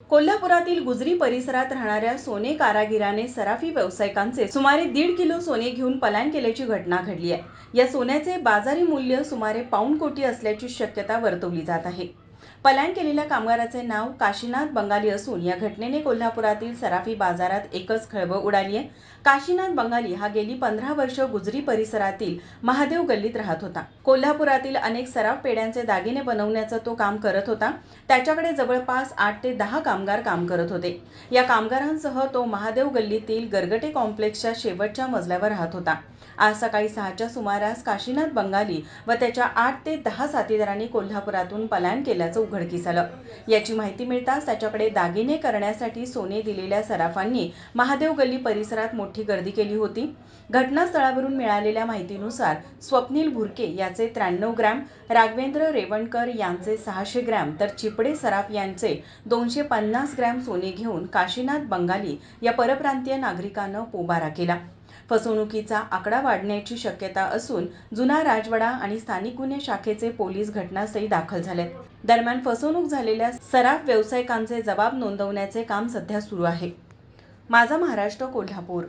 कोल्हापुरातील गुजरी परिसरात राहणाऱ्या सोने कारागिराने सराफी व्यावसायिकांचे सुमारे 1.5 किलो सोने घेऊन पलायन केल्याची घटना घडली आहे। या सोन्याचे बाजारी मूल्य सुमारे पाऊण कोटी असल्याची शक्यता वर्तवली जात आहे। पलायन केलेल्या कामगाराचे नाव काशीनाथ बंगाली असून या घटनेने कोल्हापुरातील सराफी बाजारात एकच खळबळ उडाली आहे। काशीनाथ बंगाली हा गेली 15 वर्ष गुजरी परिसरातील महादेव गल्लीत राहत होता। कोल्हापुरातील अनेक सराफ पेढ्यांचे दागिने बनवण्याचं तो काम करत होता। त्याच्याकडे जवळपास 8 ते 10 कामगार काम करत होते। या कामगारांसह तो महादेव गल्लीतील गरगटे कॉम्प्लेक्सच्या शेवटच्या मजल्यावर राहत होता। आज सकाळी 6च्या सुमारास काशीनाथ बंगाली व त्याच्या 8 ते 10 साथीदारांनी कोल्हापुरातून पलायन केल्याचं उघडकीस आलं। याची माहिती मिळताच त्याच्याकडे दागिने करण्यासाठी सोने दिलेल्या सराफांनी महादेव गल्ली परिसरात मोठी गर्दी केली होती। घटनास्थळावरून मिळालेल्या माहितीनुसार स्वप्नील भुरके याचे 93 ग्रॅम, राघवेंद्र रेवणकर यांचे 600 ग्रॅम तर चिपडे सराफ यांचे 250 ग्रॅम सोने घेऊन काशीनाथ बंगाली या परप्रांतीय नागरिकानं पोबारा केला। फसवणुकीचा आकडा वाढण्याची शक्यता असून जुना राजवाडा आणि स्थानिक गुन्हे शाखेचे पोलीस घटनास्थळी दाखल झालेत। दरम्यान फसवणूक झालेल्या सराफ व्यावसायिकांचे जबाब नोंदवण्याचे काम सध्या सुरू आहे। माझा महाराष्ट्र, कोल्हापूर।